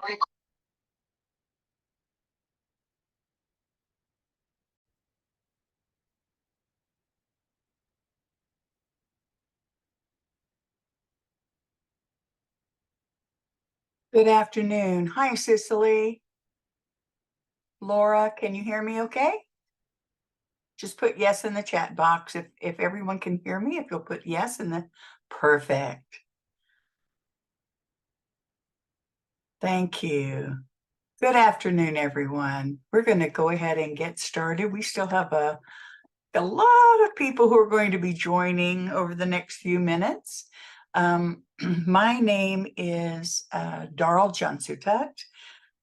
Good afternoon. Hi, Cicely. Laura, can you hear me okay? Just put yes in the chat box if everyone can hear me, if you'll put yes in the perfect. Thank you. Good afternoon, everyone. We're going to go ahead and get started. We still have a lot of people who are going to be joining over the next few minutes. My name is Darl Junsutat,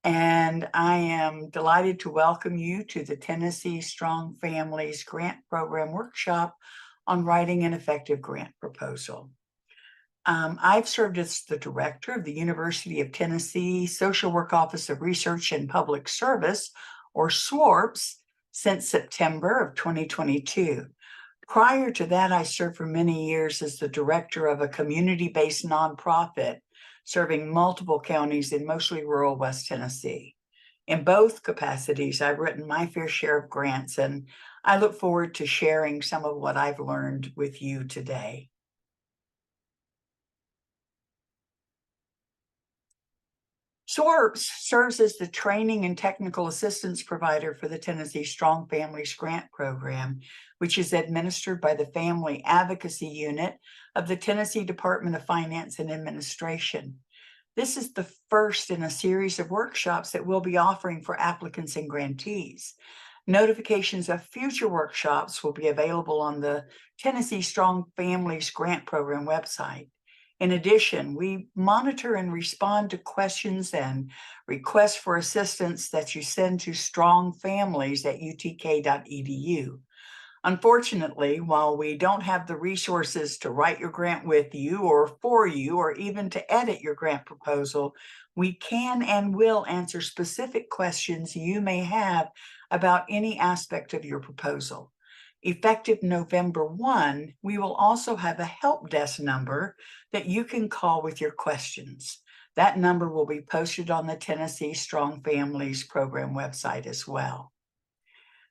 and I am delighted to welcome you to the Tennessee Strong Families Grant Program Workshop on Writing an Effective Grant Proposal. I've served as the director of the University of Tennessee Social Work Office of Research and Public Service, or SWORPS, since September of 2022. Prior to that, I served for many years as the director of a community-based nonprofit serving multiple counties in mostly rural West Tennessee. In both capacities, I've written my fair share of grants, and I look forward to sharing some of what I've learned with you today. SWORPS serves as the training and technical assistance provider for the Tennessee Strong Families Grant Program, which is administered by the Family Advocacy Unit of the Tennessee Department of Finance and Administration. This is the first in a series of workshops that we'll be offering for applicants and grantees. Notifications of future workshops will be available on the Tennessee Strong Families Grant Program website. In addition, we monitor and respond to questions and requests for assistance that you send to strongfamilies@utk.edu. Unfortunately, while we don't have the resources to write your grant with you or for you, or even to edit your grant proposal, we can and will answer specific questions you may have about any aspect of your proposal. Effective November 1, we will also have a help desk number that you can call with your questions. That number will be posted on the Tennessee Strong Families Program website as well.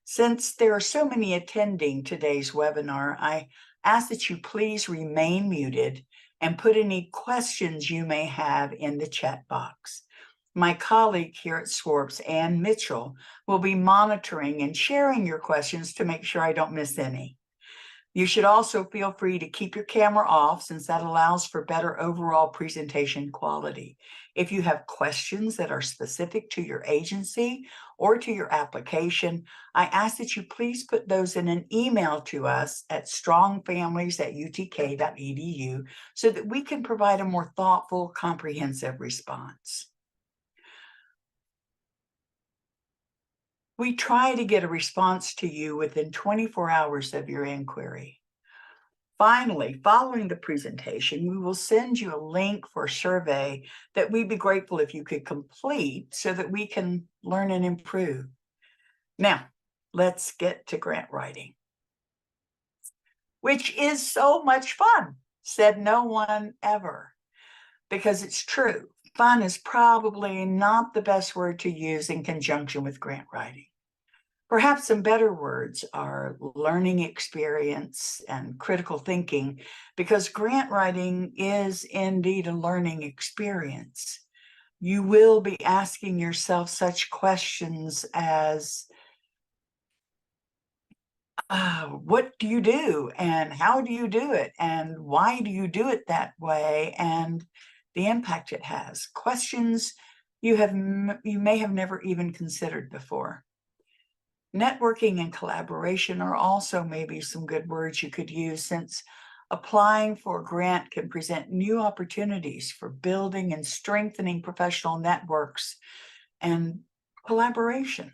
Since there are so many attending today's webinar, I ask that you please remain muted and put any questions you may have in the chat box. My colleague here at SWORPS, Ann Mitchell, will be monitoring and sharing your questions to make sure I don't miss any. You should also feel free to keep your camera off, since that allows for better overall presentation quality. If you have questions that are specific to your agency or to your application, I ask that you please put those in an email to us at strongfamilies@utk.edu so that we can provide a more thoughtful, comprehensive response. We try to get a response to you within 24 hours of your inquiry. Finally, following the presentation, we will send you a link for a survey that we'd be grateful if you could complete so that we can learn and improve. Now, let's get to grant writing, which is so much fun, said no one ever, because it's true. Fun is probably not the best word to use in conjunction with grant writing. Perhaps some better words are learning experience and critical thinking, because grant writing is indeed a learning experience. You will be asking yourself such questions as, what do you do, and how do you do it, and why do you do it that way, and the impact it has. Questions you may have never even considered before. Networking and collaboration are also maybe some good words you could use, since applying for a grant can present new opportunities for building and strengthening professional networks and collaboration.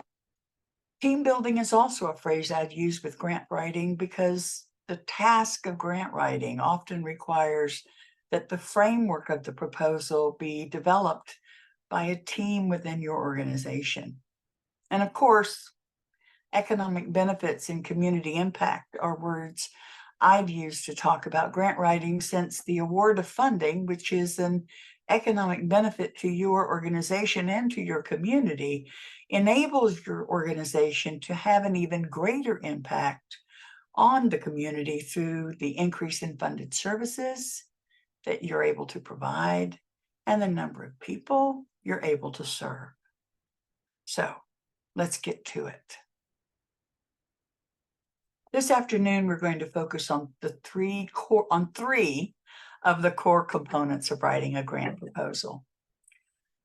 Team building is also a phrase I'd use with grant writing, because the task of grant writing often requires that the framework of the proposal be developed by a team within your organization. And of course, economic benefits and community impact are words I've used to talk about grant writing, since the award of funding, which is an economic benefit to your organization and to your community enables your organization to have an even greater impact on the community through the increase in funded services that you're able to provide and the number of people you're able to serve. So let's get to it. This afternoon, we're going to focus on three of the core components of writing a grant proposal.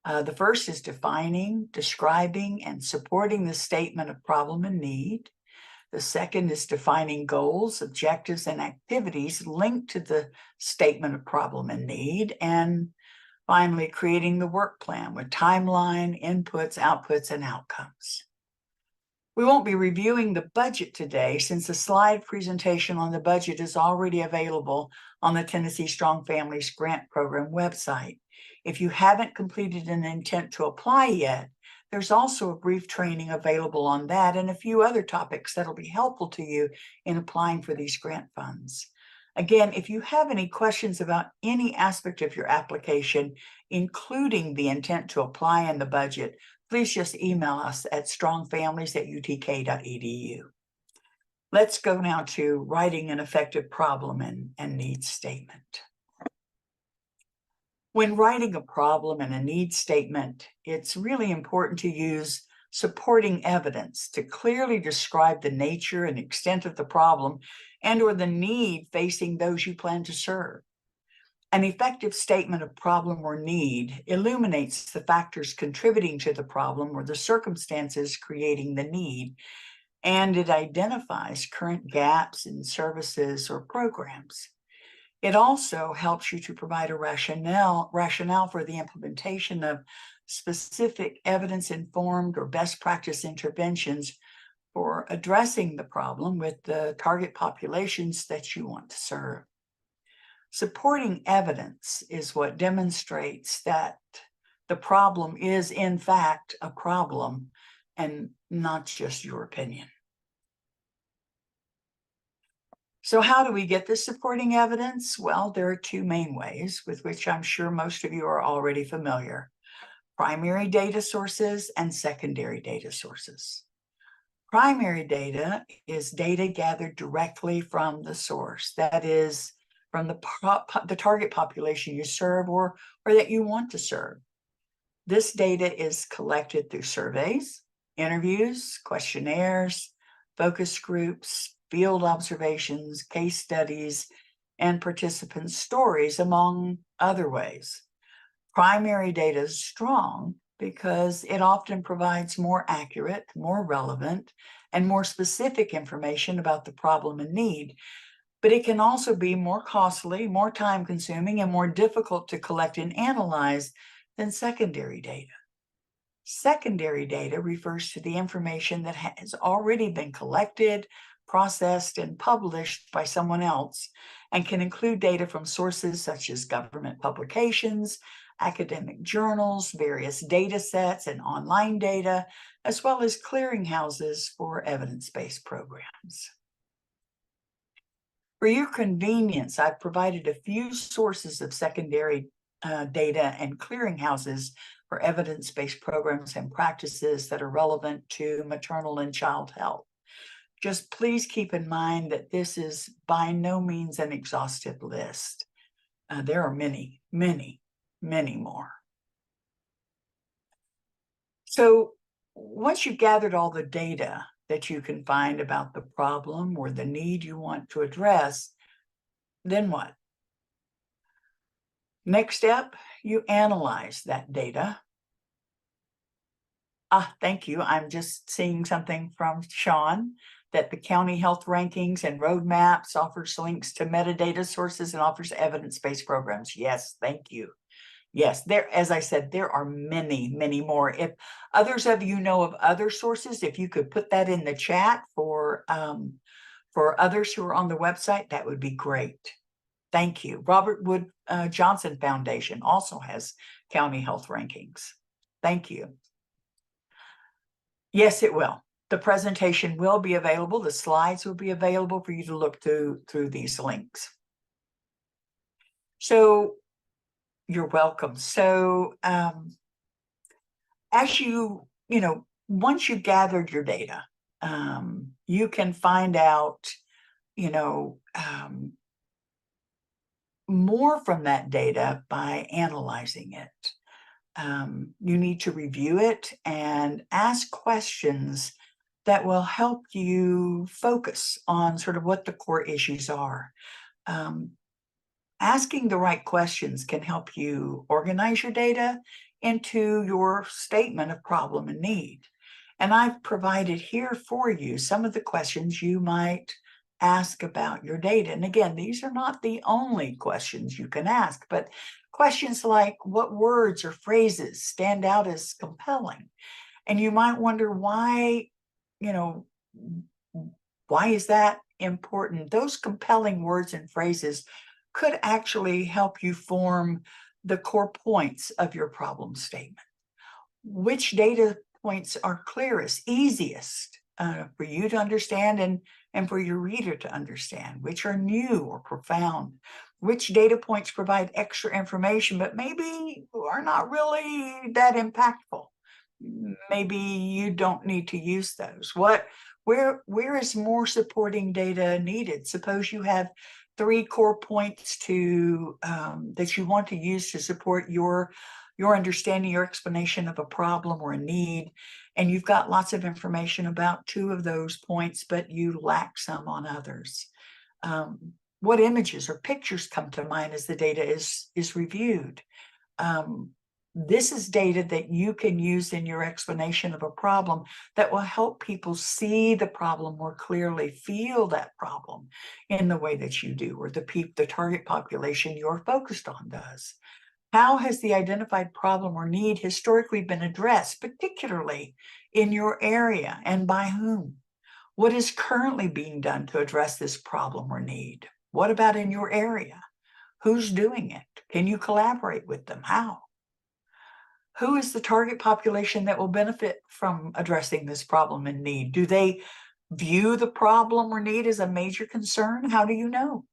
The first is defining, describing, and supporting the statement of problem and need. The second is defining goals, objectives, and activities linked to the statement of problem and need. And finally, creating the work plan with timeline, inputs, outputs, and outcomes. We won't be reviewing the budget today since the slide presentation on the budget is already available on the Tennessee Strong Families Grant Program website. If you haven't completed an intent to apply yet, there's also a brief training available on that and a few other topics that'll be helpful to you in applying for these grant funds. Again, if you have any questions about any aspect of your application, including the intent to apply and the budget, please just email us at strongfamilies@utk.edu. Let's go now to writing an effective problem and needs statement. When writing a problem and a needs statement, it's really important to use supporting evidence to clearly describe the nature and extent of the problem and/or the need facing those you plan to serve. An effective statement of problem or need illuminates the factors contributing to the problem or the circumstances creating the need, and it identifies current gaps in services or programs. It also helps you to provide a rationale for the implementation of specific evidence-informed or best practice interventions for addressing the problem with the target populations that you want to serve. Supporting evidence is what demonstrates that the problem is in fact a problem and not just your opinion. So how do we get this supporting evidence? Well, there are two main ways with which I'm sure most of you are already familiar: primary data sources and secondary data sources. Primary data is data gathered directly from the source, that is, from the target population you serve or that you want to serve. This data is collected through surveys, interviews, questionnaires, focus groups, field observations, case studies, and participant stories, among other ways. Primary data is strong because it often provides more accurate, more relevant, and more specific information about the problem and need. But it can also be more costly, more time-consuming, and more difficult to collect and analyze than secondary data. Secondary data refers to the information that has already been collected, processed, and published by someone else, and can include data from sources such as government publications, academic journals, various data sets, and online data, as well as clearinghouses for evidence-based programs. For your convenience, I've provided a few sources of secondary data and clearinghouses for evidence-based programs and practices that are relevant to maternal and child health. Just please keep in mind that this is by no means an exhaustive list. There are many, many, many more. So once you've gathered all the data that you can find about the problem or the need you want to address, then what? Next step, you analyze that data. Thank you. I'm just seeing something from Sean that the county health rankings and roadmaps offers links to metadata sources and offers evidence-based programs. Yes, thank you. Yes, as I said, there are many, many more. If others of you know of other sources, if you could put that in the chat for others who are on the website, that would be great. Thank you. Robert Wood Johnson Foundation also has county health rankings. Thank you. Yes, it will. The presentation will be available. The slides will be available for you to look through these links. So You're welcome. So as once you gathered your data, you can find out, more from that data by analyzing it. You need to review it and ask questions that will help you focus on sort of what the core issues are. Asking the right questions can help you organize your data into your statement of problem and need. And I've provided here for you some of the questions you might ask about your data. And again, these are not the only questions you can ask, but questions like what words or phrases stand out as compelling? And you might wonder why, you know, why is that important? Those compelling words and phrases could actually help you form the core points of your problem statement. Which data points are clearest, easiest for you to understand and for your reader to understand? Which are new or profound? Which data points provide extra information but maybe are not really that impactful? Maybe you don't need to use those. Where is more supporting data needed? Suppose you have 3 core points that you want to use to support your understanding, your explanation of a problem or a need, and you've got lots of information about 2 of those points, but you lack some on others. What images or pictures come to mind as the data is reviewed? This is data that you can use in your explanation of a problem that will help people see the problem more clearly, feel that problem in the way that you do, or the target population you're focused on does. How has the identified problem or need historically been addressed, particularly in your area, and by whom? What is currently being done to address this problem or need? What about in your area? Who's doing it? Can you collaborate with them? How? Who is the target population that will benefit from addressing this problem and need? Do they view the problem or need as a major concern? How do you know?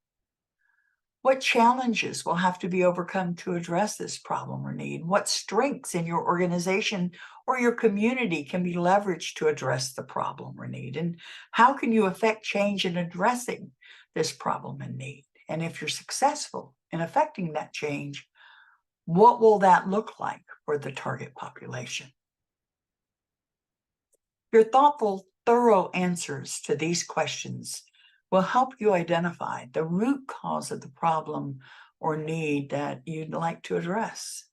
What challenges will have to be overcome to address this problem or need? What strengths in your organization or your community can be leveraged to address the problem or need? And how can you affect change in addressing this problem and need? And if you're successful in affecting that change, what will that look like for the target population? Your thoughtful, thorough answers to these questions will help you identify the root cause of the problem or need that you'd like to address.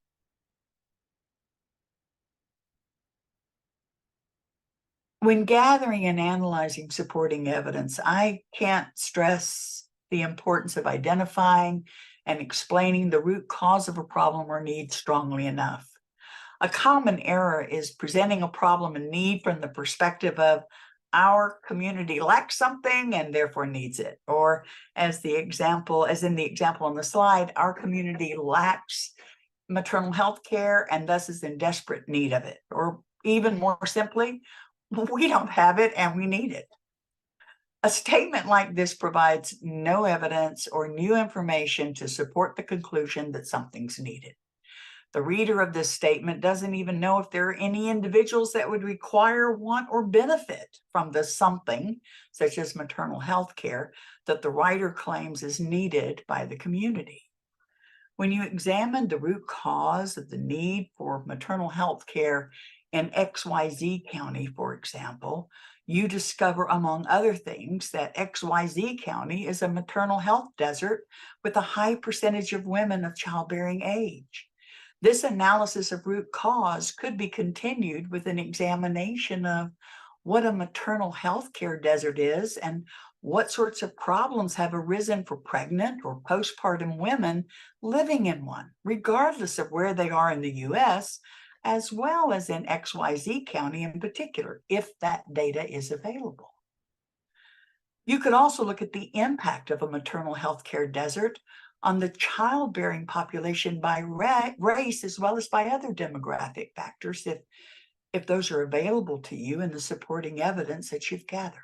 When gathering and analyzing supporting evidence, I can't stress the importance of identifying and explaining the root cause of a problem or need strongly enough. A common error is presenting a problem and need from the perspective of our community lacks something and therefore needs it. Or as in the example on the slide, our community lacks maternal health care and thus is in desperate need of it. Or even more simply, we don't have it and we need it. A statement like this provides no evidence or new information to support the conclusion that something's needed. The reader of this statement doesn't even know if there are any individuals that would require, want, or benefit from the something, such as maternal health care, that the writer claims is needed by the community. When you examine the root cause of the need for maternal health care in XYZ County, for example, you discover, among other things, that XYZ County is a maternal health desert with a high percentage of women of childbearing age. This analysis of root cause could be continued with an examination of what a maternal health care desert is and what sorts of problems have arisen for pregnant or postpartum women living in one, regardless of where they are in the U.S., as well as in XYZ County in particular, if that data is available. You could also look at the impact of a maternal health care desert on the childbearing population by race, as well as by other demographic factors, if those are available to you in the supporting evidence that you've gathered.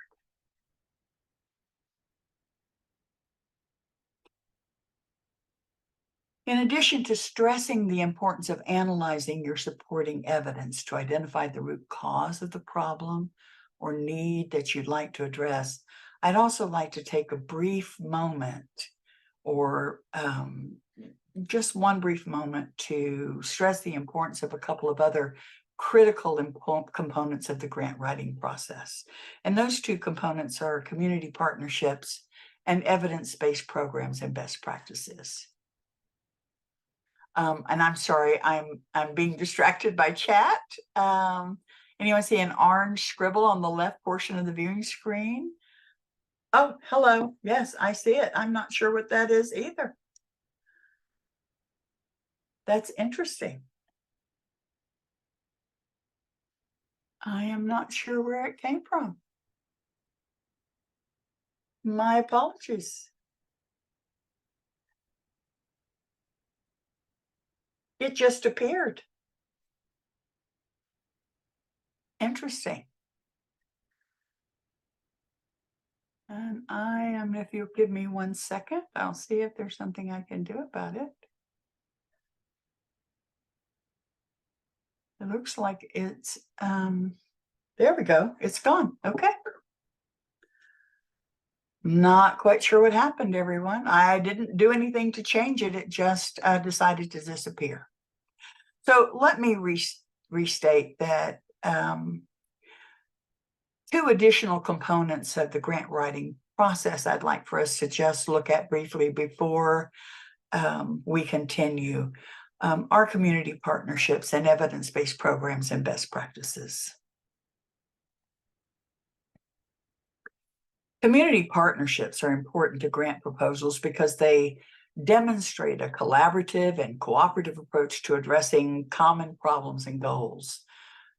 In addition to stressing the importance of analyzing your supporting evidence to identify the root cause of the problem or need that you'd like to address, I'd also like to take a brief moment or just one brief moment to stress the importance of a couple of other critical components of the grant writing process. And those two components are community partnerships and evidence-based programs and best practices. And I'm sorry, I'm being distracted by chat. Anyone see an orange scribble on the left portion of the viewing screen? Oh, hello. Yes, I see it. I'm not sure what that is either. That's interesting. I am not sure where it came from. My apologies. It just appeared. Interesting. And if you'll give me 1 second, I'll see if there's something I can do about it. It looks like it's, there we go. It's gone. Okay. Not quite sure what happened, everyone. I didn't do anything to change it. It just decided to disappear. So let me restate that two additional components of the grant writing process I'd like for us to just look at briefly before we continue are community partnerships and evidence-based programs and best practices. Community partnerships are important to grant proposals because they demonstrate a collaborative and cooperative approach to addressing common problems and goals.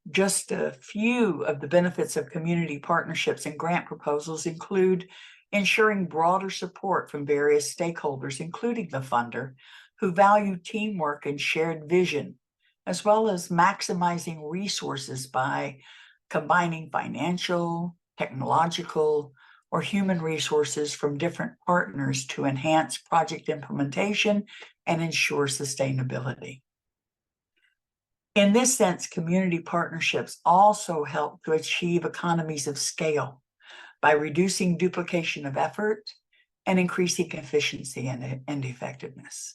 Just a few of the benefits of community partnerships and grant proposals include ensuring broader support from various stakeholders, including the funder, who value teamwork and shared vision, as well as maximizing resources by combining financial, technological, or human resources from different partners to enhance project implementation and ensure sustainability. In this sense, community partnerships also help to achieve economies of scale by reducing duplication of effort and increasing efficiency and effectiveness.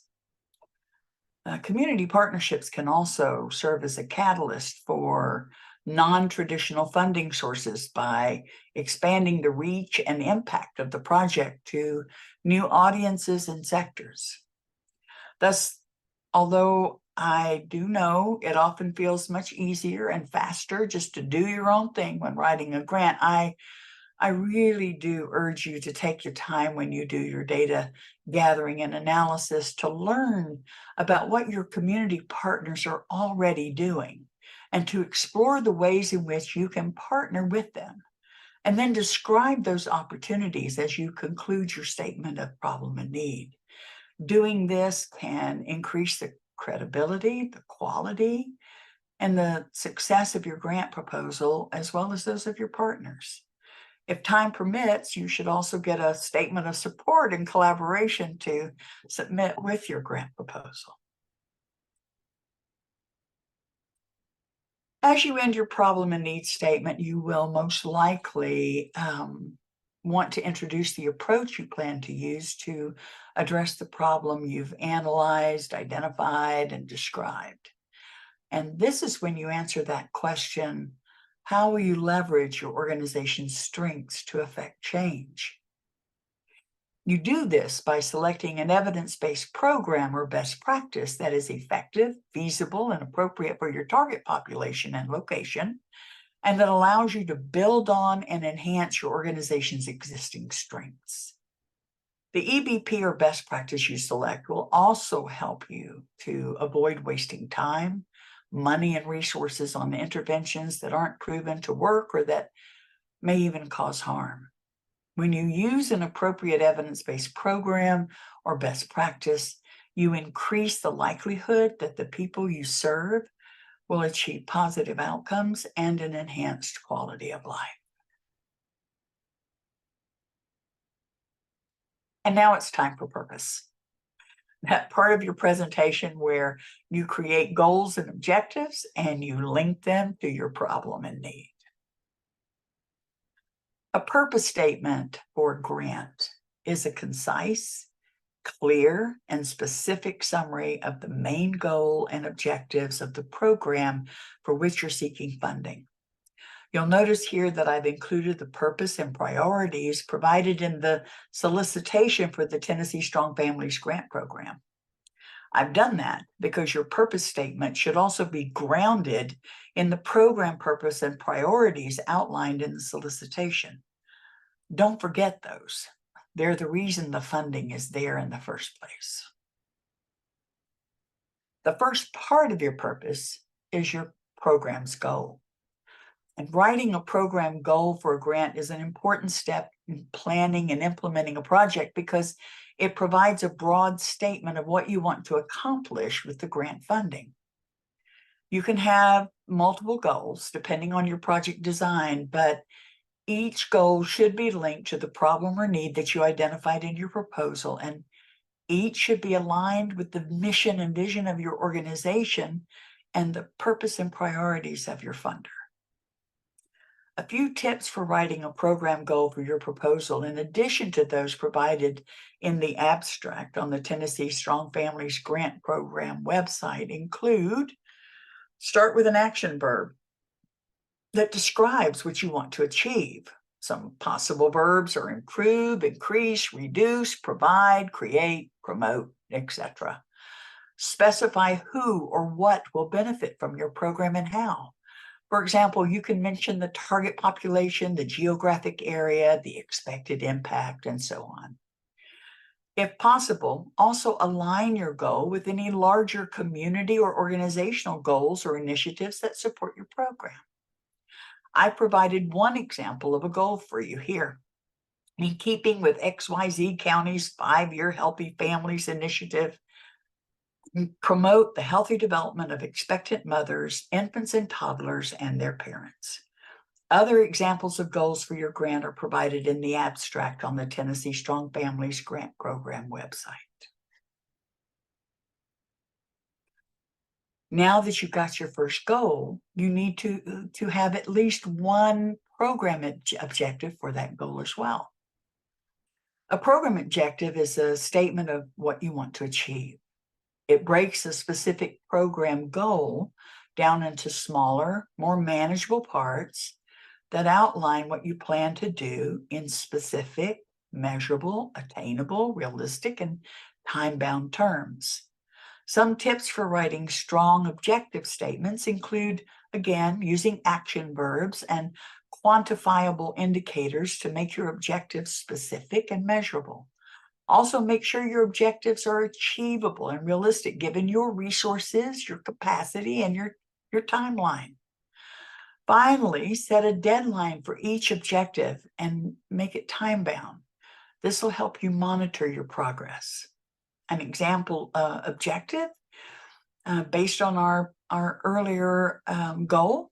Community partnerships can also serve as a catalyst for non-traditional funding sources by expanding the reach and impact of the project to new audiences and sectors. Thus, although I do know it often feels much easier and faster just to do your own thing when writing a grant, I really do urge you to take your time when you do your data gathering and analysis to learn about what your community partners are already doing and to explore the ways in which you can partner with them, and then describe those opportunities as you conclude your statement of problem and need. Doing this can increase the credibility, the quality, and the success of your grant proposal, as well as those of your partners. If time permits, you should also get a statement of support and collaboration to submit with your grant proposal. As you end your problem and need statement, you will most likely want to introduce the approach you plan to use to address the problem you've analyzed, identified, and described. And this is when you answer that question, how will you leverage your organization's strengths to affect change? You do this by selecting an evidence-based program or best practice that is effective, feasible, and appropriate for your target population and location, and that allows you to build on and enhance your organization's existing strengths. The EBP or best practice you select will also help you to avoid wasting time, money, and resources on interventions that aren't proven to work or that may even cause harm. When you use an appropriate evidence-based program or best practice, you increase the likelihood that the people you serve will achieve positive outcomes and an enhanced quality of life. And now it's time for purpose. that part of your presentation where you create goals and objectives and you link them to your problem and need. A purpose statement for a grant is a concise, clear, and specific summary of the main goal and objectives of the program for which you're seeking funding. You'll notice here that I've included the purpose and priorities provided in the solicitation for the Tennessee Strong Families Grant Program. I've done that because your purpose statement should also be grounded in the program purpose and priorities outlined in the solicitation. Don't forget those. They're the reason the funding is there in the first place. The first part of your purpose is your program's goal. And writing a program goal for a grant is an important step in planning and implementing a project because it provides a broad statement of what you want to accomplish with the grant funding. You can have multiple goals depending on your project design, but each goal should be linked to the problem or need that you identified in your proposal, and each should be aligned with the mission and vision of your organization and the purpose and priorities of your funder. A few tips for writing a program goal for your proposal, in addition to those provided in the abstract on the Tennessee Strong Families Grant Program website, include: start with an action verb that describes what you want to achieve. Some possible verbs are improve, increase, reduce, provide, create, promote, etc. Specify who or what will benefit from your program and how. For example, you can mention the target population, the geographic area, the expected impact, and so on. If possible, also align your goal with any larger community or organizational goals or initiatives that support your program. I provided one example of a goal for you here. In keeping with XYZ County's 5-year Healthy Families Initiative, promote the healthy development of expectant mothers, infants, and toddlers, and their parents. Other examples of goals for your grant are provided in the abstract on the Tennessee Strong Families Grant Program website. Now that you've got your first goal, you need to have at least one program objective for that goal as well. A program objective is a statement of what you want to achieve. It breaks a specific program goal down into smaller, more manageable parts that outline what you plan to do in specific, measurable, attainable, realistic, and time-bound terms. Some tips for writing strong objective statements include, again, using action verbs and quantifiable indicators to make your objectives specific and measurable. Also, make sure your objectives are achievable and realistic given your resources, your capacity, and your timeline. Finally, set a deadline for each objective and make it time-bound. This will help you monitor your progress. An example objective based on our earlier goal: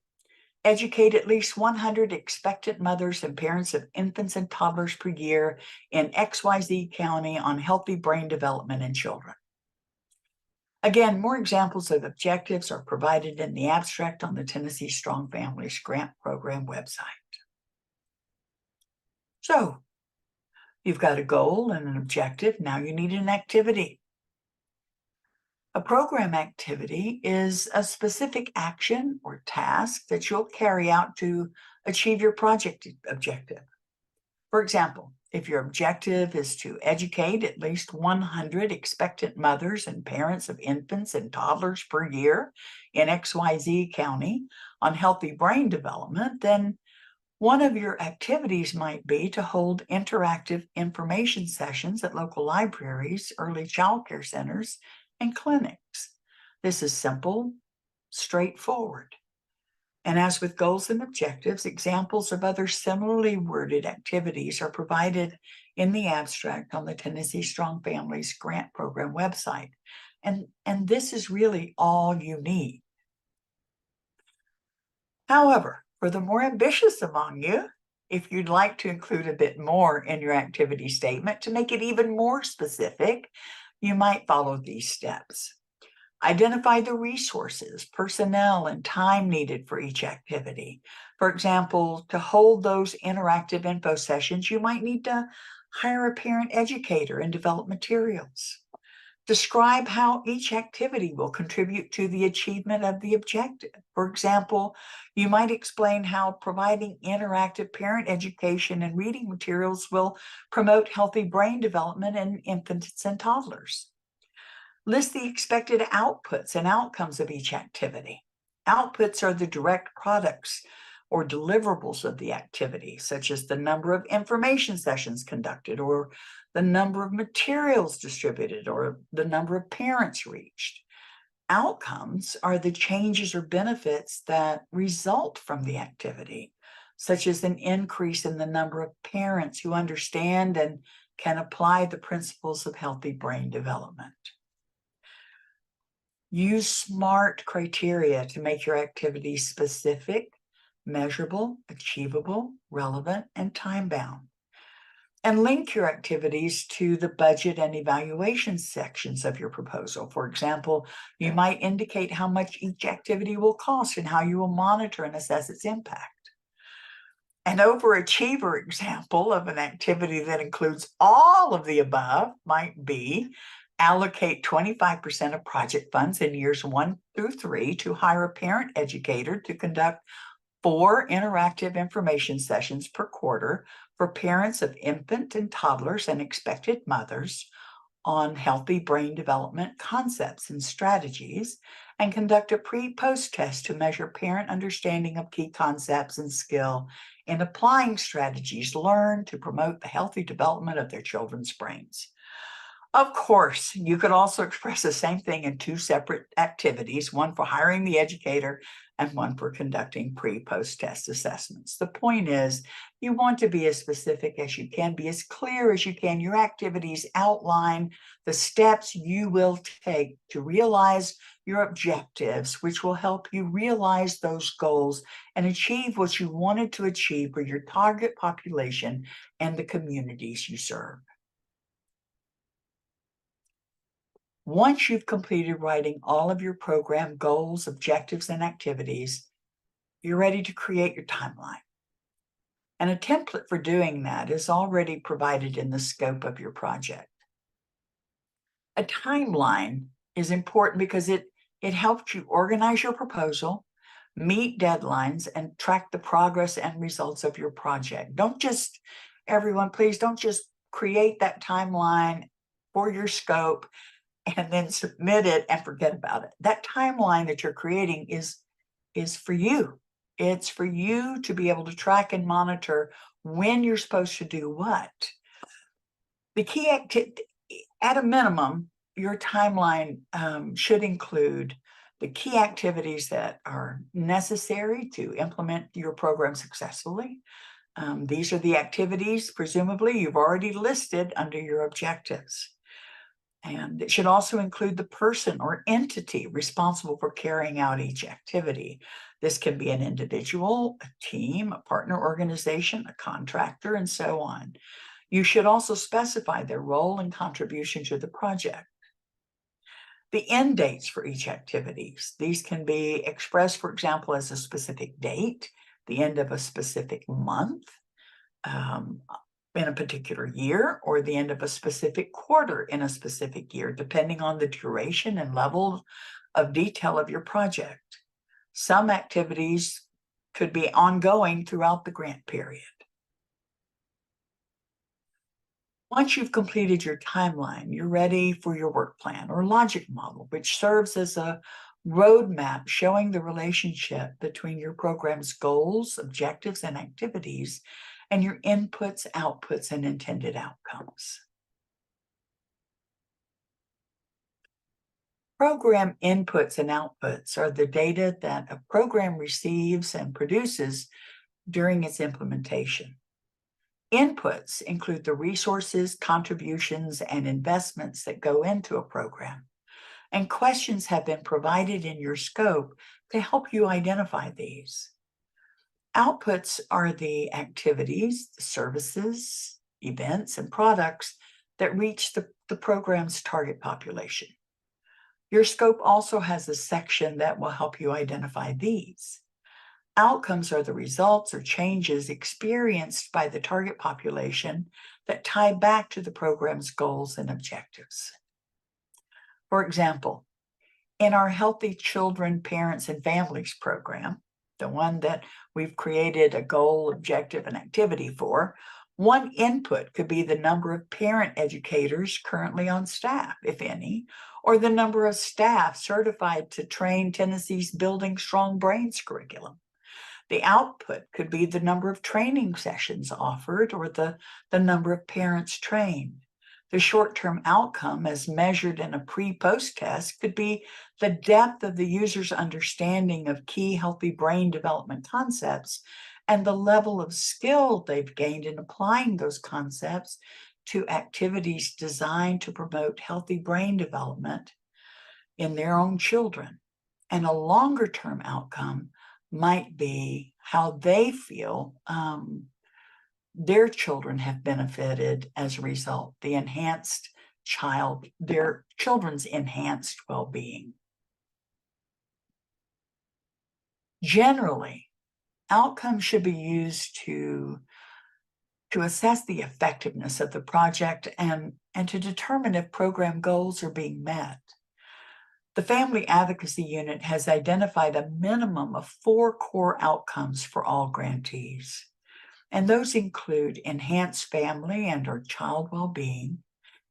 educate at least 100 expectant mothers and parents of infants and toddlers per year in XYZ County on healthy brain development in children. Again, more examples of objectives are provided in the abstract on the Tennessee Strong Families Grant Program website. So, you've got a goal and an objective. Now you need an activity. A program activity is a specific action or task that you'll carry out to achieve your project objective. For example, if your objective is to educate at least 100 expectant mothers and parents of infants and toddlers per year in XYZ County on healthy brain development, then one of your activities might be to hold interactive information sessions at local libraries, early child care centers, and clinics. This is simple, straightforward. And as with goals and objectives, examples of other similarly worded activities are provided in the abstract on the Tennessee Strong Families Grant Program website. And this is really all you need. However, for the more ambitious among you, if you'd like to include a bit more in your activity statement to make it even more specific, you might follow these steps. Identify the resources, personnel, and time needed for each activity. For example, to hold those interactive info sessions, you might need to hire a parent educator and develop materials. Describe how each activity will contribute to the achievement of the objective. For example, you might explain how providing interactive parent education and reading materials will promote healthy brain development in infants and toddlers. List the expected outputs and outcomes of each activity. Outputs are the direct products or deliverables of the activity, such as the number of information sessions conducted, or the number of materials distributed, or the number of parents reached. Outcomes are the changes or benefits that result from the activity, such as an increase in the number of parents who understand and can apply the principles of healthy brain development. Use SMART criteria to make your activities specific, measurable, achievable, relevant, and time-bound. And link your activities to the budget and evaluation sections of your proposal. For example, you might indicate how much each activity will cost and how you will monitor and assess its impact. An overachiever example of an activity that includes all of the above might be allocate 25% of project funds in years 1 through 3 to hire a parent educator to conduct 4 interactive information sessions per quarter for parents of infant and toddlers and expected mothers on healthy brain development concepts and strategies, and conduct a pre-post test to measure parent understanding of key concepts and skill in applying strategies learned to promote the healthy development of their children's brains. Of course, you could also express the same thing in 2 separate activities, one for hiring the educator and one for conducting pre-post test assessments. The point is, you want to be as specific as you can, be as clear as you can. Your activities outline the steps you will take to realize your objectives, which will help you realize those goals and achieve what you wanted to achieve for your target population and the communities you serve. Once you've completed writing all of your program goals, objectives, and activities, you're ready to create your timeline. And a template for doing that is already provided in the scope of your project. A timeline is important because it helps you organize your proposal, meet deadlines, and track the progress and results of your project. Everyone, please don't just create that timeline for your scope and then submit it and forget about it. That timeline that you're creating is for you. It's for you to be able to track and monitor when you're supposed to do what. The key at a minimum, your timeline should include the key activities that are necessary to implement your program successfully. These are the activities, presumably, you've already listed under your objectives. And it should also include the person or entity responsible for carrying out each activity. This can be an individual, a team, a partner organization, a contractor, and so on. You should also specify their role and contribution to the project. The end dates for each activity. These can be expressed, for example, as a specific date, the end of a specific month, in a particular year, or the end of a specific quarter in a specific year, depending on the duration and level of detail of your project. Some activities could be ongoing throughout the grant period. Once you've completed your timeline, you're ready for your work plan or logic model, which serves as a roadmap showing the relationship between your program's goals, objectives, and activities, and your inputs, outputs, and intended outcomes. Program inputs and outputs are the data that a program receives and produces during its implementation. Inputs include the resources, contributions, and investments that go into a program. And questions have been provided in your scope to help you identify these. Outputs are the activities, the services, events, and products that reach the the program's target population. Your scope also has a section that will help you identify these. Outcomes are the results or changes experienced by the target population that tie back to the program's goals and objectives. For example, in our Healthy Children, Parents, and Families program, the one that we've created a goal, objective, and activity for, one input could be the number of parent educators currently on staff, if any, or the number of staff certified to train Tennessee's Building Strong Brains curriculum. The output could be the number of training sessions offered or the number of parents trained. The short-term outcome, as measured in a pre-post test, could be the depth of the user's understanding of key healthy brain development concepts and the level of skill they've gained in applying those concepts to activities designed to promote healthy brain development in their own children. And a longer-term outcome might be how they feel their children have benefited as a result, their children's enhanced well-being. Generally, outcomes should be used to assess the effectiveness of the project and to determine if program goals are being met. The Family Advocacy Unit has identified a minimum of 4 core outcomes for all grantees. And those include enhanced family and or child well-being,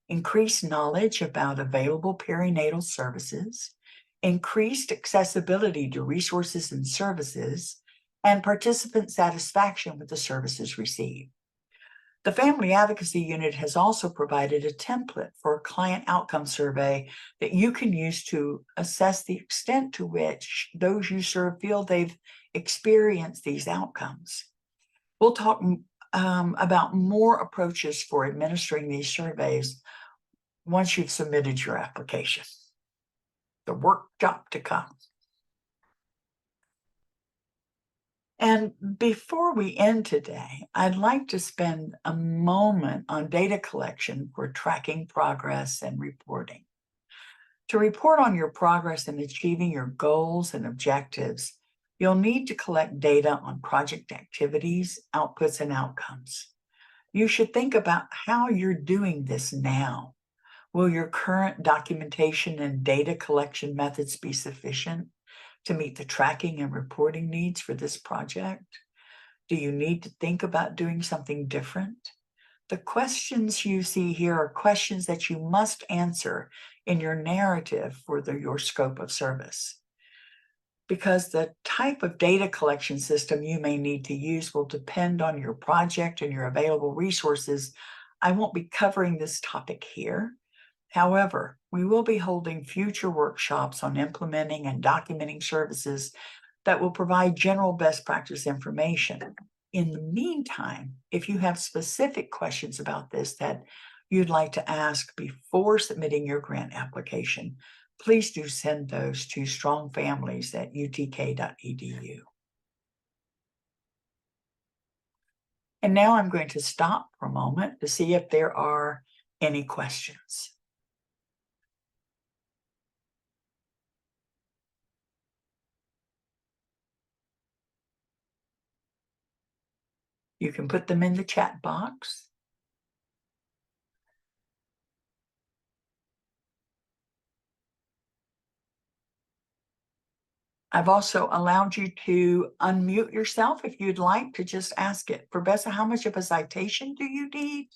increased knowledge about available perinatal services, increased accessibility to resources and services, and participant satisfaction with the services received. The Family Advocacy Unit has also provided a template for a client outcome survey that you can use to assess the extent to which those you serve feel they've experienced these outcomes. We'll talk about more approaches for administering these surveys once you've submitted your application. The workshop to come. And before we end today, I'd like to spend a moment on data collection for tracking progress and reporting. To report on your progress in achieving your goals and objectives, you'll need to collect data on project activities, outputs, and outcomes. You should think about how you're doing this now. Will your current documentation and data collection methods be sufficient to meet the tracking and reporting needs for this project? Do you need to think about doing something different? The questions you see here are questions that you must answer in your narrative for your scope of service. Because the type of data collection system you may need to use will depend on your project and your available resources, I won't be covering this topic here. However, we will be holding future workshops on implementing and documenting services that will provide general best practice information. In the meantime, if you have specific questions about this that you'd like to ask before submitting your grant application, please do send those to strongfamilies@utk.edu. And now I'm going to stop for a moment to see if there are any questions. You can put them in the chat box. I've also allowed you to unmute yourself if you'd like to just ask it. Professor, how much of a citation do you need?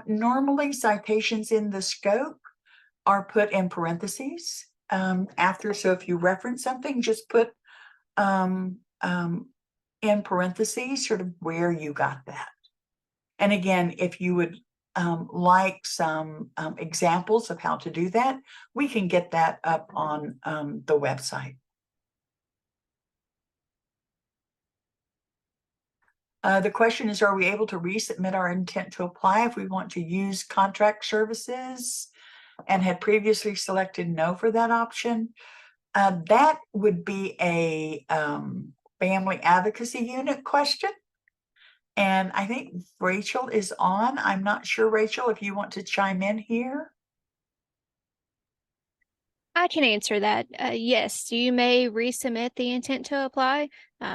Normally, citations in the scope are put in parentheses after. So if you reference something, just put in parentheses sort of where you got that. And again, if you would like some examples of how to do that, we can get that up on the website. The question is, are we able to resubmit our intent to apply if we want to use contract services and had previously selected no for that option? That would be a Family Advocacy Unit question. And I think Rachel is on. I'm not sure, Rachel, if you want to chime in here. I can answer that. Yes, you may resubmit the intent to apply.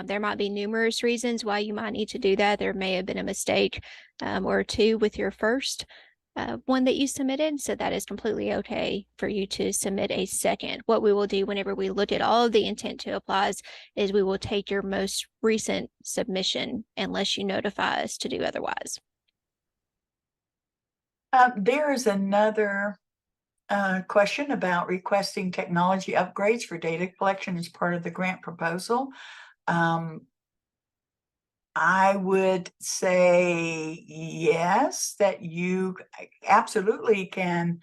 There might be numerous reasons why you might need to do that. There may have been a mistake or two with your first one that you submitted, so that is completely okay for you to submit a second. What we will do whenever we look at all of the intent to applies is we will take your most recent submission unless you notify us to do otherwise. There is another question about requesting technology upgrades for data collection as part of the grant proposal. I would say yes, that you absolutely can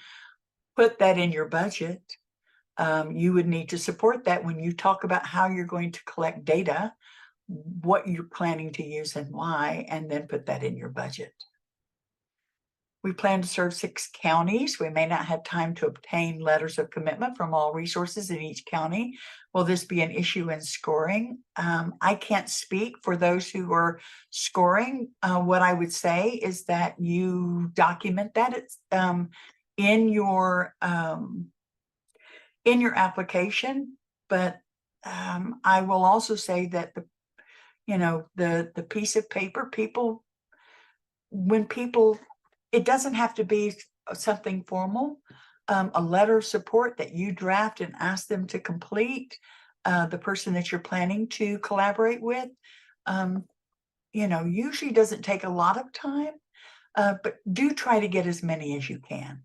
put that in your budget. You would need to support that when you talk about how you're going to collect data, what you're planning to use and why, and then put that in your budget. We plan to serve 6 counties. We may not have time to obtain letters of commitment from all resources in each county. Will this be an issue in scoring? I can't speak for those who are scoring. What I would say is that you document that it's in your application. But I will also say that the piece of paper, it doesn't have to be something formal. A letter of support that you draft and ask them to complete, the person that you're planning to collaborate with, usually doesn't take a lot of time, but do try to get as many as you can.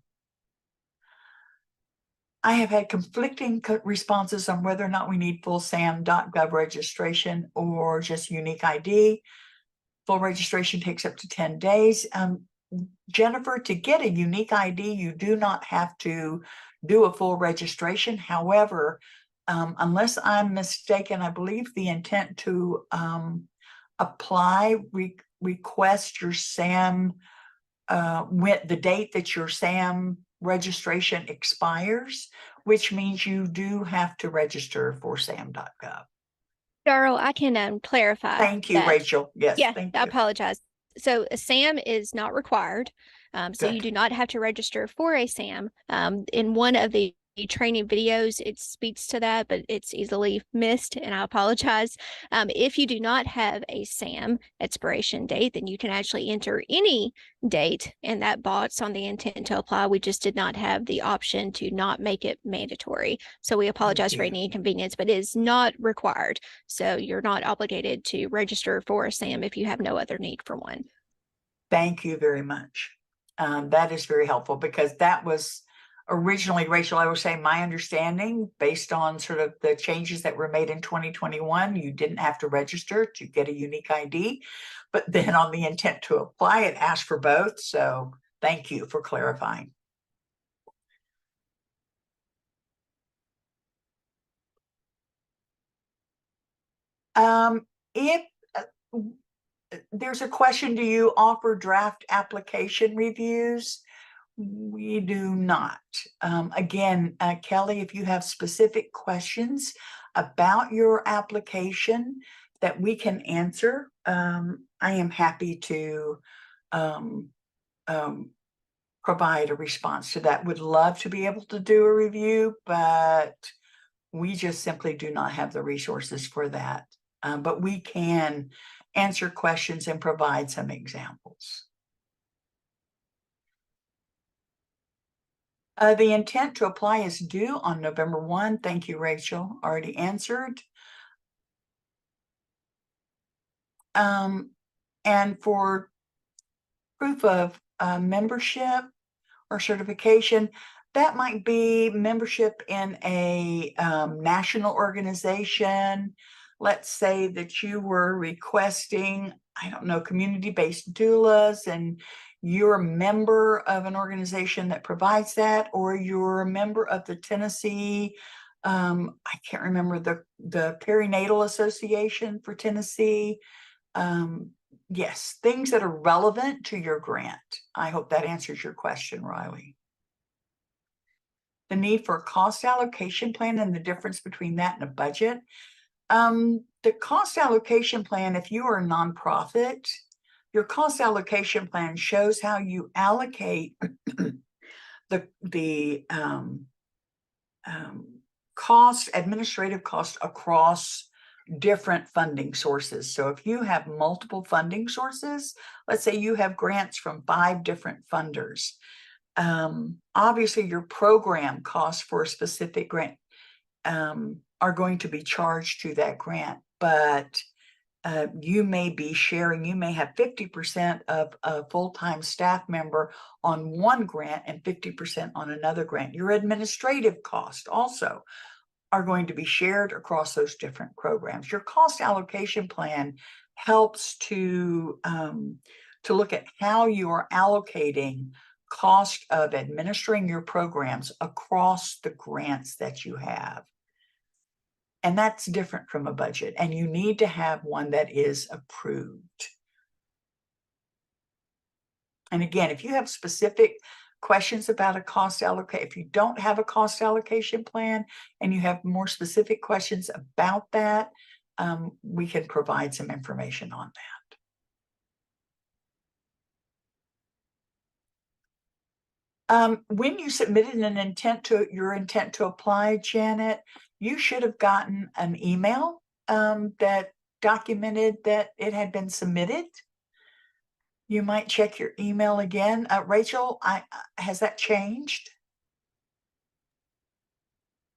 I have had conflicting responses on whether or not we need full SAM.gov registration or just unique ID. Full registration takes up to 10 days. Jennifer, to get a unique ID, you do not have to do a full registration. However, unless I'm mistaken, I believe the intent to request your SAM with the date that your SAM registration expires, which means you do have to register for SAM.gov. Darrell, I can clarify Thank you, that. Rachel. Yes, Yeah, thank I you. apologize. So a SAM is not required. So you Good. do not have to register for a SAM. In one of the training videos, it speaks to that, but it's easily missed, and I apologize. If you do not have a SAM expiration date, then you can actually enter any date in that box on the intent to apply. We just did not have the option to not make it mandatory. So we apologize for any inconvenience, but it is not required. So you're not obligated to register for a SAM if you have no other need for one. Thank you very much. That is very helpful, because that was originally, Rachel, I will say, my understanding based on sort of the changes that were made in 2021. You didn't have to register to get a unique ID, but then on the intent to apply, it asked for both. So thank you for clarifying. If there's a question, do you offer draft application reviews? We do not. Again, Kelly, if you have specific questions about your application that we can answer, I am happy to provide a response to that. Would love to be able to do a review, but we just simply do not have the resources for that. But we can answer questions and provide some examples. The intent to apply is due on November 1. Thank you, Rachel. Already answered. And for proof of membership or certification, that might be membership in a national organization. Let's say that you were requesting, I don't know, community-based doulas, and you're a member of an organization that provides that, or you're a member of the Tennessee, I can't remember, the Perinatal Association for Tennessee. Yes, things that are relevant to your grant. I hope that answers your question, Riley. The need for a cost allocation plan and the difference between that and a budget. The cost allocation plan, if you are a nonprofit, Your cost allocation plan shows how you allocate the administrative cost across different funding sources. So if you have multiple funding sources, let's say you have grants from 5 different funders, obviously your program costs for a specific grant are going to be charged to that grant, but you may be sharing, you may have 50% of a full-time staff member on one grant and 50% on another grant. Your administrative costs also are going to be shared across those different programs. Your cost allocation plan helps to look at how you are allocating cost of administering your programs across the grants that you have. And that's different from a budget, and you need to have one that is approved. And again, if you have specific questions about a cost allocation, if you don't have a cost allocation plan and you have more specific questions about that, we can provide some information on that. When you submitted your intent to apply, Janet, you should have gotten an email that documented that it had been submitted. You might check your email again. Rachel, has that changed?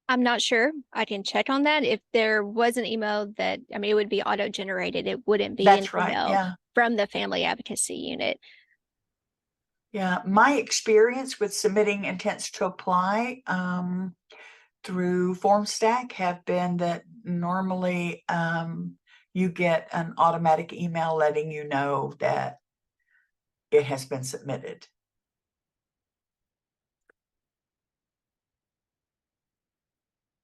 I'm not sure. I can check on that. If there was an email that, I mean, it would be auto-generated. It wouldn't be an That's right, email yeah. from the Family Advocacy Unit. Yeah, my experience with submitting intents to apply through FormStack have been that normally you get an automatic email letting you know that it has been submitted.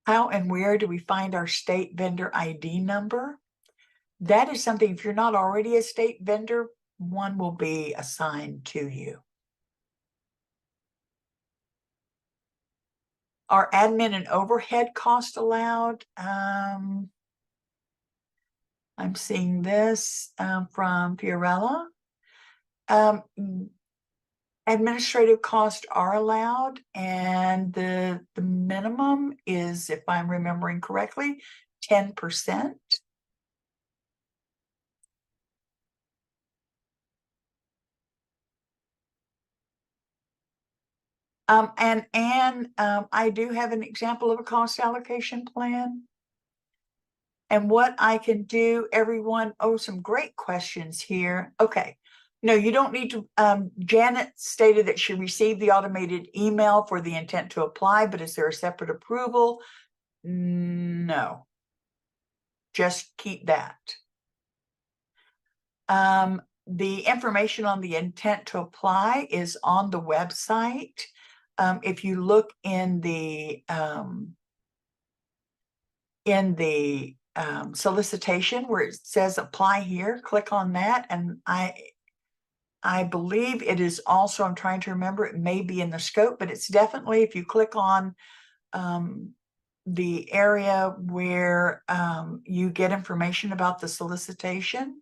How and where do we find our state vendor ID number? That is something, if you're not already a state vendor, one will be assigned to you. Are admin and overhead costs allowed? I'm seeing this from Fiorella. Administrative costs are allowed, and the minimum is, if I'm remembering correctly, 10%. I do have an example of a cost allocation plan. And what I can do, everyone, some great questions here. Okay. No, you don't need to. Janet stated that she received the automated email for the intent to apply, but is there a separate approval? No. Just keep that. The information on the intent to apply is on the website. If you look in the solicitation where it says apply here, click on that, and I believe it is also, I'm trying to remember, it may be in the scope, but it's definitely, if you click on the area where you get information about the solicitation,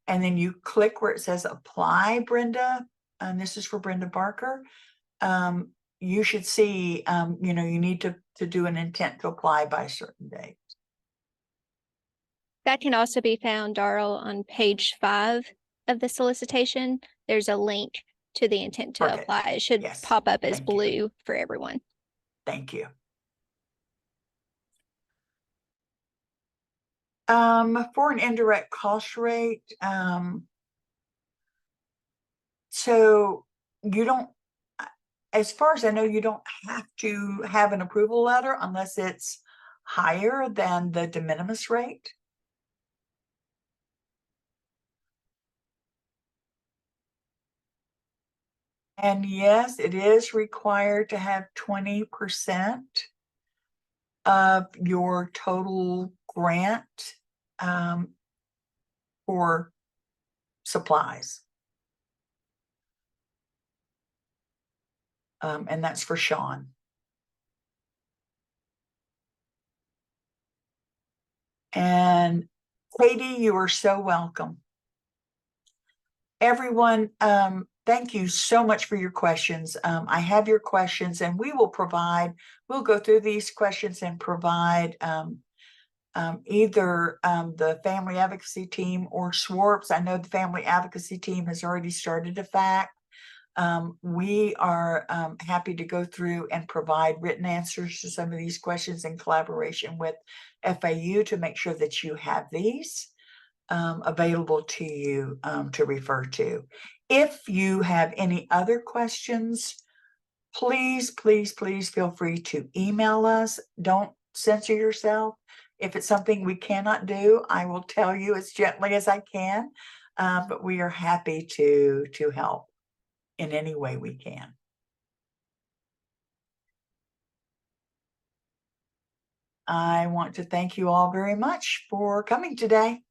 and then you click where it says apply, Brenda, and this is for Brenda Barker, you should see, you need to do an intent to apply by a certain date. That can also be found, Darrell, on page 5 of the solicitation. There's a link to the intent to Perfect. apply. It should Yes. pop up as Thank you. blue for everyone. Thank you. For an indirect cost rate, so you don't, as far as I know, you don't have to have an approval letter unless it's higher than the de minimis rate. And yes, it is required to have 20% of your total grant for supplies. And that's for Sean. And Katie, you are so welcome. Everyone, thank you so much for your questions. I have your questions, and we'll go through these questions and provide either the family advocacy team or SWORPS. I know the family advocacy team has already started a FAQ. We are happy to go through and provide written answers to some of these questions in collaboration with FAU to make sure that you have these available to you to refer to. If you have any other questions, please feel free to email us. Don't censor yourself. If it's something we cannot do, I will tell you as gently as I can, but we are happy to help in any way we can. I want to thank you all very much for coming today.